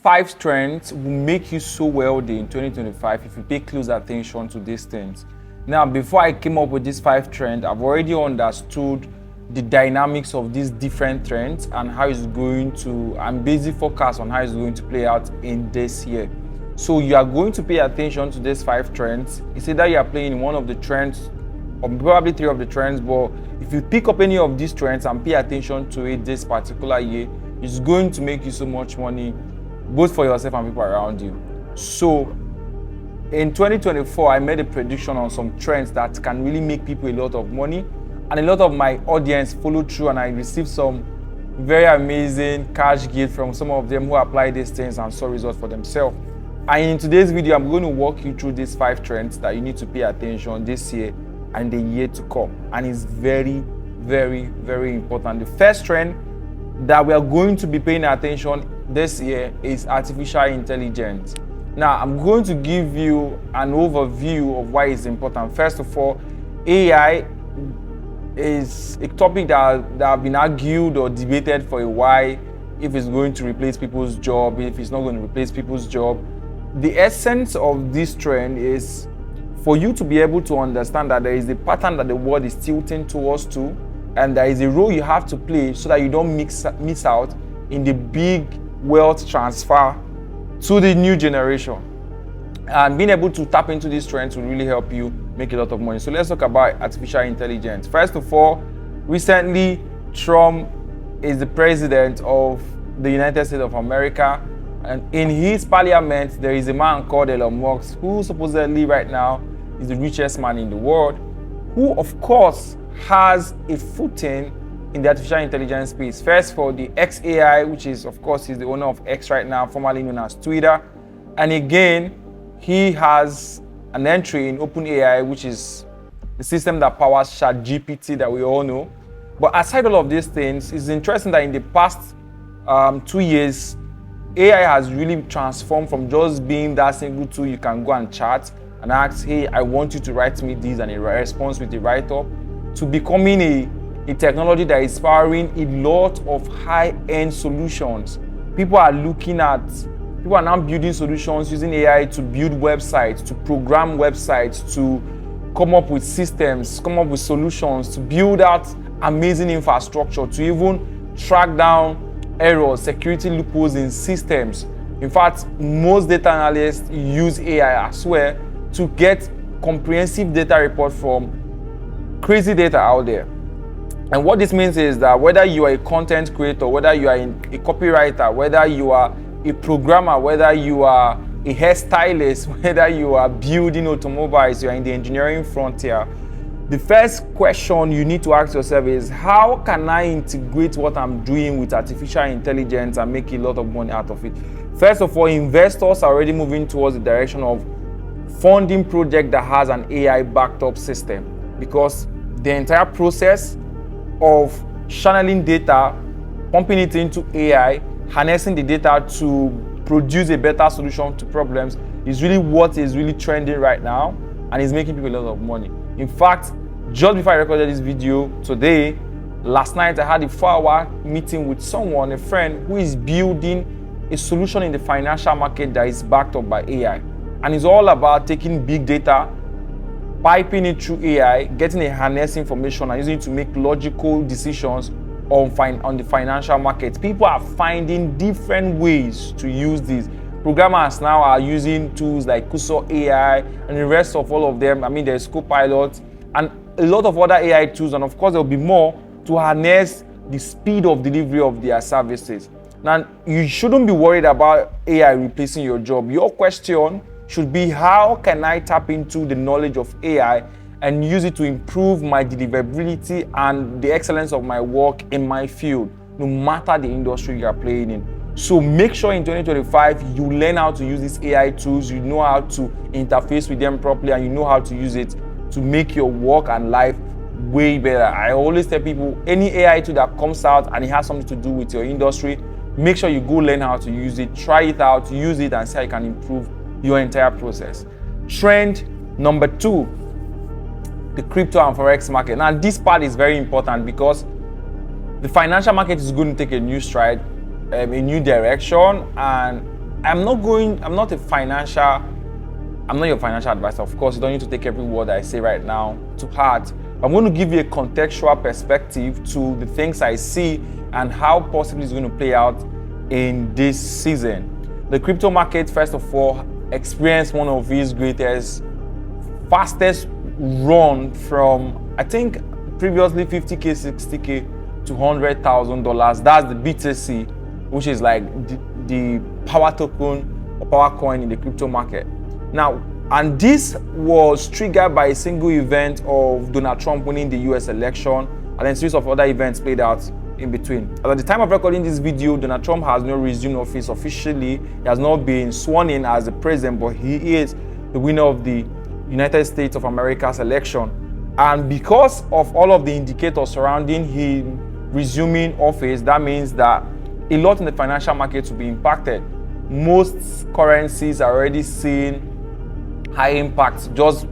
five trends will make you so wealthy in 2025 if you pay close attention to these things. Now, before I came up with these five trends, I've already understood the dynamics of these different trends and how it's going to, and basic forecast on how it's going to play out in this year. So you are going to pay attention to these five trends. It's either you are playing one of the trends or probably three of the trends, but if you pick up any of these trends and pay attention to it this particular year, it's going to make you so much money, both for yourself and people around you. So in 2024, I made a prediction on some trends that can really make people a lot of money, and a lot of my audience followed through, and I received some very amazing cash gift from some of them who applied these things and saw results for themselves. And in today's video, I'm going to walk you through these five trends that you need to pay attention this year and the year to come. And it's very, very, very important. The first trend that we are going to be paying attention this year is artificial intelligence. Now, I'm going to give you an overview of why it's important. First of all, AI is a topic that have been argued or debated for a while, if it's going to replace people's job, if it's not going to replace people's job. The essence of this trend is for you to be able to understand that there is a pattern that the world is tilting towards to, and there is a role you have to play so that you don't miss out in the big wealth transfer to the new generation. And being able to tap into these trends will really help you make a lot of money. So let's talk about artificial intelligence. First of all, recently Trump is the president of the United States of America, and in his parliament there is a man called Elon Musk, who supposedly right now is the richest man in the world, who of course has a footing in the artificial intelligence space. First for the xAI, which is of course he's the owner of X right now, formerly known as Twitter. And again, he has an entry in OpenAI, which is the system that powers ChatGPT that we all know. But aside all of these things, it's interesting that in the past 2 years, AI has really transformed from just being that single tool you can go and chat and ask, hey, I want you to write me this, and it responds with a write-up, to becoming a technology that is powering a lot of high-end solutions. People are now building solutions using AI to build websites, to program websites, to come up with systems, come up with solutions, to build out amazing infrastructure, to even track down errors, security loopholes in systems. In fact, most data analysts use AI as well to get comprehensive data report from crazy data out there. And what this means is that whether you are a content creator, whether you are a copywriter, whether you are a programmer, whether you are a hairstylist, whether you are building automobiles, you are in the engineering frontier, the first question you need to ask yourself is, how can I integrate what I'm doing with artificial intelligence and make a lot of money out of it? First of all, investors are already moving towards the direction of funding project that has an AI backed up system, because the entire process of channeling data, pumping it into AI, harnessing the data to produce a better solution to problems is really what is really trending right now, and is making people a lot of money. In fact, just before I recorded this video today, last night I had a 4-hour meeting with someone, a friend, who is building a solution in the financial market that is backed up by AI. And it's all about taking big data, piping it through AI, getting a harness information and using it to make logical decisions on the financial market. People are finding different ways to use this. Programmers now are using tools like Cursor AI and the rest of all of them. I mean, there's Copilot and a lot of other AI tools, and of course there will be more to harness the speed of delivery of their services. Now, you shouldn't be worried about AI replacing your job. Your question should be, how can I tap into the knowledge of AI and use it to improve my deliverability and the excellence of my work in my field, no matter the industry you are playing in. So make sure in 2025 you learn how to use these AI tools, you know how to interface with them properly, and you know how to use it to make your work and life way better. I always tell people, any AI tool that comes out and it has something to do with your industry, make sure you go learn how to use it, try it out, use it, and see how you can improve your entire process. Trend number 2, the crypto and forex market. Now, this part is very important because the financial market is going to take a new stride, a new direction, and I'm not your financial advisor. Of course, you don't need to take every word I say right now to heart. I'm going to give you a contextual perspective to the things I see and how possibly it's going to play out in this season. The crypto market, first of all, experienced one of its fastest run from, I think, previously 50K, 60K to $100,000. That's the BTC, which is like the power token or power coin in the crypto market. Now, and this was triggered by a single event of Donald Trump winning the US election, and then a series of other events played out in between. At the time of recording this video, Donald Trump has not resumed office officially. He has not been sworn in as the president, but he is the winner of the United States of America's election. And because of all of the indicators surrounding him resuming office, that means that a lot in the financial markets will be impacted. Most currencies are already seeing high impact just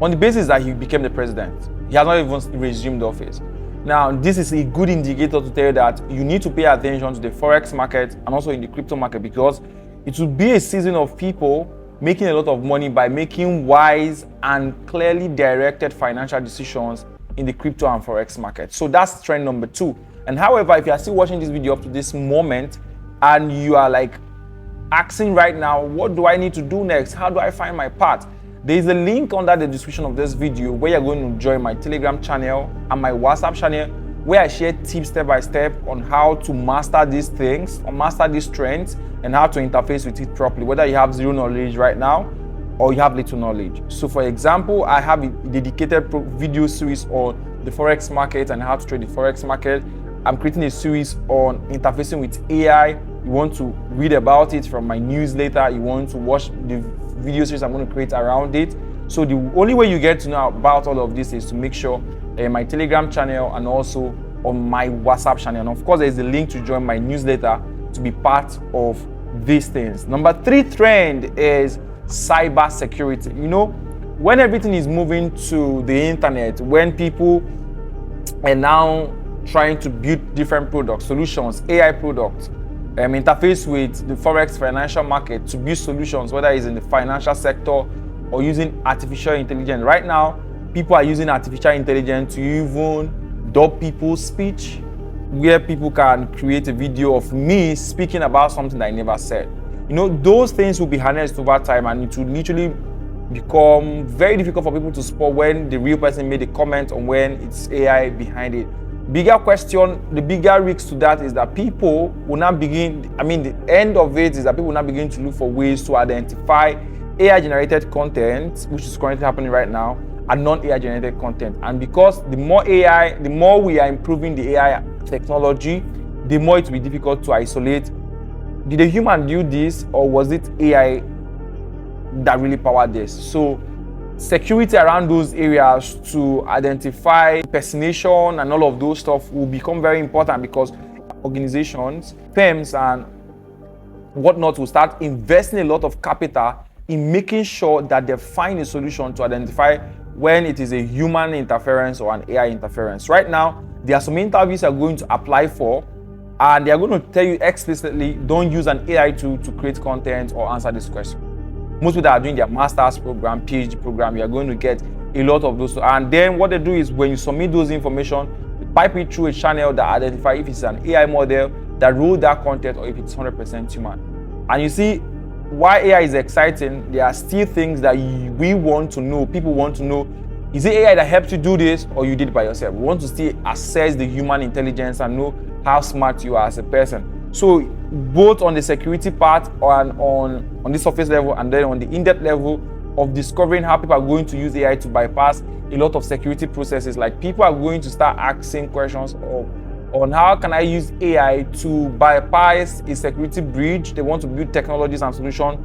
on the basis that he became the president. He has not even resumed office. Now, this is a good indicator to tell you that you need to pay attention to the forex market and also in the crypto market, because it will be a season of people making a lot of money by making wise and clearly directed financial decisions in the crypto and forex market. So that's trend number 2. And however, if you are still watching this video up to this moment and you are like asking right now, what do I need to do next? How do I find my path? There is a link under the description of this video where you're going to join my Telegram channel and my WhatsApp channel, where I share tips step by step on how to master these things, or master these trends, and how to interface with it properly, whether you have zero knowledge right now or you have little knowledge. So for example, I have a dedicated video series on the forex market and how to trade the forex market. I'm creating a series on interfacing with AI. You want to read about it from my newsletter. You want to watch the video series I'm going to create around it. So the only way you get to know about all of this is to make sure my Telegram channel and also on my WhatsApp channel. And of course, there's a link to join my newsletter to be part of these things. Number 3 trend is cyber security. You know, when everything is moving to the internet, when people are now trying to build different products, solutions, AI products, interface with the forex financial market to build solutions, whether it's in the financial sector or using artificial intelligence. Right now, people are using artificial intelligence to even dub people's speech, where people can create a video of me speaking about something that I never said. You know, those things will be harnessed over time, and it will literally become very difficult for people to spot when the real person made a comment or when it's AI behind it. Bigger question, the bigger risk to that is that people will now begin, the end of it is that people will now begin to look for ways to identify AI generated content, which is currently happening right now, and non-AI generated content. And because the more we are improving the AI technology, the more it will be difficult to isolate. Did a human do this, or was it AI that really powered this? So security around those areas to identify impersonation and all of those stuff will become very important, because organizations, firms, and whatnot will start investing a lot of capital in making sure that they find a solution to identify when it is a human interference or an AI interference. Right now, there are some interviews you're going to apply for, and they are going to tell you explicitly, don't use an AI tool to create content or answer this question. Most people that are doing their master's program, PhD program, you are going to get a lot of those. And then what they do is, when you submit those information, they pipe it through a channel that identifies if it's an AI model that wrote that content or if it's 100% human. And you see, why AI is exciting, there are still things that we want to know. People want to know, is it AI that helped you do this, or you did it by yourself? We want to still assess the human intelligence and know how smart you are as a person. So both on the security part and on the surface level, and then on the in-depth level of discovering how people are going to use AI to bypass a lot of security processes. Like, people are going to start asking questions on how can I use AI to bypass a security breach. They want to build technologies and solutions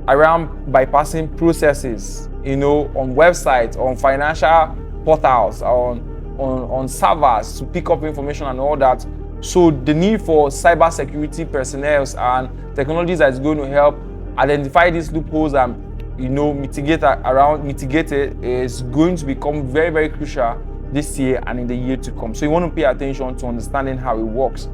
around bypassing processes, on websites, on financial portals, on servers to pick up information and all that. So the need for cyber security personnel and technologies that is going to help identify these loopholes and mitigate it is going to become very, very crucial this year and in the year to come. So you want to pay attention to understanding how it works.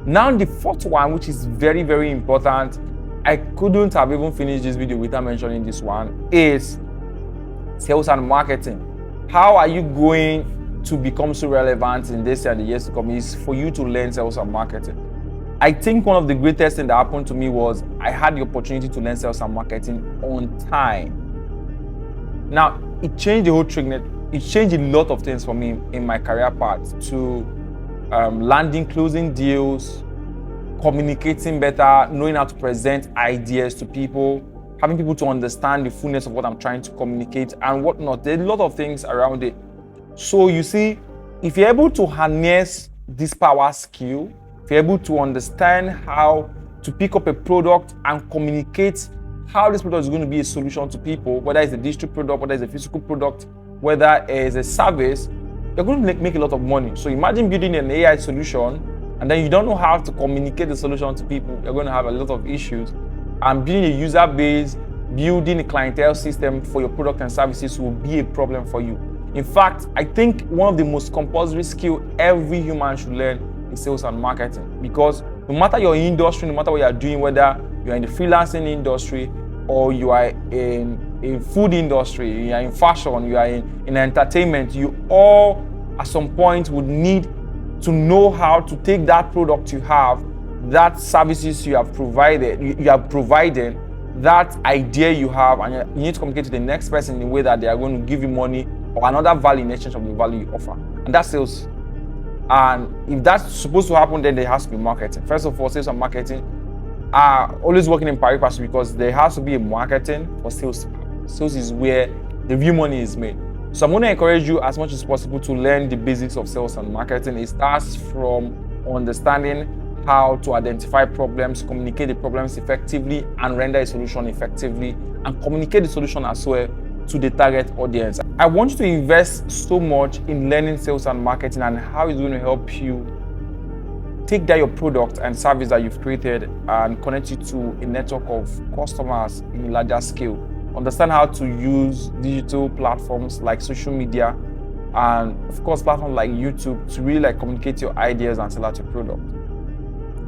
Now, the fourth one, which is very, very important, I couldn't have even finished this video without mentioning this one, is sales and marketing. How are you going to become so relevant in this and the years to come is for you to learn sales and marketing. I think one of the greatest things that happened to me was I had the opportunity to learn sales and marketing on time. Now, it changed the whole trick. It changed a lot of things for me in my career path, to landing, closing deals, communicating better, knowing how to present ideas to people, having people to understand the fullness of what I'm trying to communicate and whatnot. There are a lot of things around it. So you see, if you're able to harness this power skill, if you're able to understand how to pick up a product and communicate how this product is going to be a solution to people, whether it's a digital product, whether it's a physical product, whether it's a service, you're going to make a lot of money. So imagine building an AI solution and then you don't know how to communicate the solution to people. You're going to have a lot of issues. And building a user base, building a clientele system for your product and services will be a problem for you. In fact, I think one of the most compulsory skills every human should learn is sales and marketing, because no matter your industry, no matter what you are doing, whether you are in the freelancing industry or you are in food industry, you are in fashion, you are in entertainment, you all at some point would need to know how to take that product you have, that services you have provided, that idea you have, and you need to communicate to the next person in a way that they are going to give you money or another value in exchange of the value you offer. And that's sales. And if that's supposed to happen, then there has to be marketing. First of all, sales and marketing are always working in pari passu, because there has to be a marketing for sales. Sales is where the real money is made. So I'm going to encourage you as much as possible to learn the basics of sales and marketing. It starts from understanding how to identify problems, communicate the problems effectively, and render a solution effectively, and communicate the solution as well to the target audience. I want you to invest so much in learning sales and marketing and how it's going to help you take that your product and service that you've created and connect you to a network of customers in a larger scale. Understand how to use digital platforms like social media and of course platforms like YouTube to really communicate your ideas and sell out your product.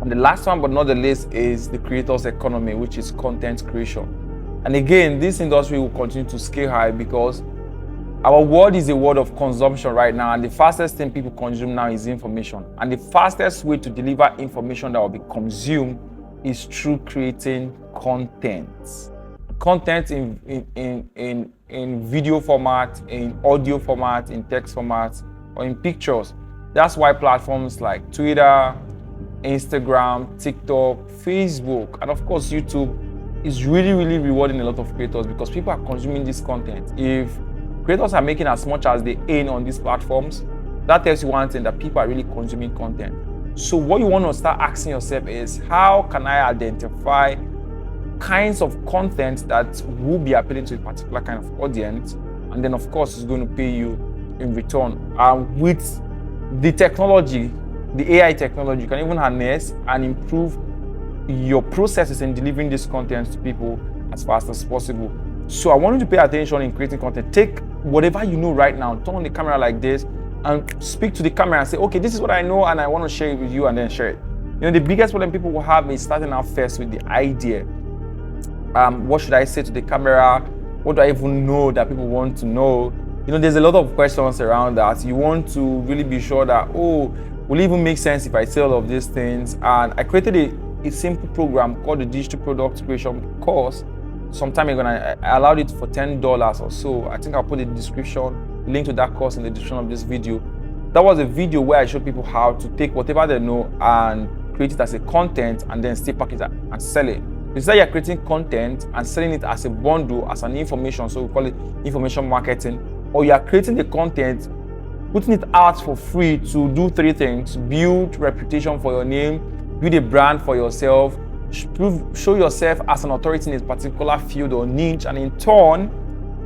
And the last one but not the least is the creator's economy, which is content creation. And again, this industry will continue to scale high because our world is a world of consumption right now, and the fastest thing people consume now is information. And the fastest way to deliver information that will be consumed is through creating content. Content in video format, in audio format, in text format, or in pictures. That's why platforms like Twitter, Instagram, TikTok, Facebook, and of course YouTube is really, really rewarding a lot of creators because people are consuming this content. If creators are making as much as they earn on these platforms, that tells you one thing, that people are really consuming content. So what you want to start asking yourself is, how can I identify kinds of content that will be appealing to a particular kind of audience, and then of course it's going to pay you in return. With the technology, the AI technology, you can even harness and improve your processes in delivering this content to people as fast as possible. So I want you to pay attention in creating content. Take whatever you know right now, turn on the camera like this and speak to the camera and say, okay, this is what I know and I want to share it with you, and then share it. You know, the biggest problem people will have is starting out first with the idea. What should I say to the camera? What do I even know that people want to know? You know, there's a lot of questions around that. You want to really be sure that, will it even make sense if I say all of these things? And I created a simple program called the Digital Product Creation course some time ago, and I allowed it for $10 or so. I think I'll put the link to that course in the description of this video. That was a video where I showed people how to take whatever they know and create it as a content and then still package it and sell it. Instead, you're creating content and selling it as a bundle, as an information, so we call it information marketing, or you are creating the content, putting it out for free to do three things: build reputation for your name, build a brand for yourself, show yourself as an authority in a particular field or niche, and in turn,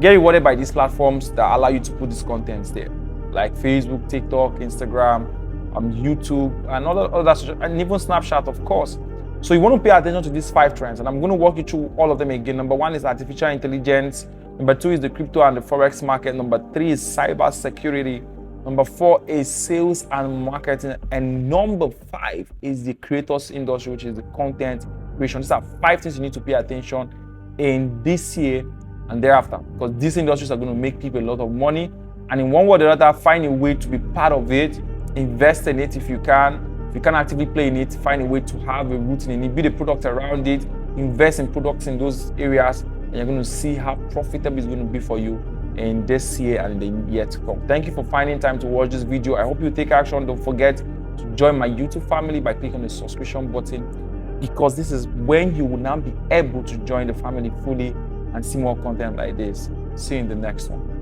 get rewarded by these platforms that allow you to put these contents there, like Facebook, TikTok, Instagram, YouTube, and other social, and even Snapchat, of course. So you want to pay attention to these 5 trends, and I'm going to walk you through all of them again. Number 1 is artificial intelligence. Number 2 is the crypto and the forex market. Number 3 is cyber security. Number 4 is sales and marketing. And number 5 is the creators industry, which is the content creation. These are 5 things you need to pay attention in this year and thereafter, because these industries are going to make people a lot of money. And in one word or another, find a way to be part of it, invest in it if you can. If you can't actively play in it, find a way to have a routine in it, build a product around it, invest in products in those areas, and you're going to see how profitable it's going to be for you in this year and in the year to come. Thank you for finding time to watch this video. I hope you take action. Don't forget to join my YouTube family by clicking the subscription button, because this is when you will now be able to join the family fully and see more content like this. See you in the next one.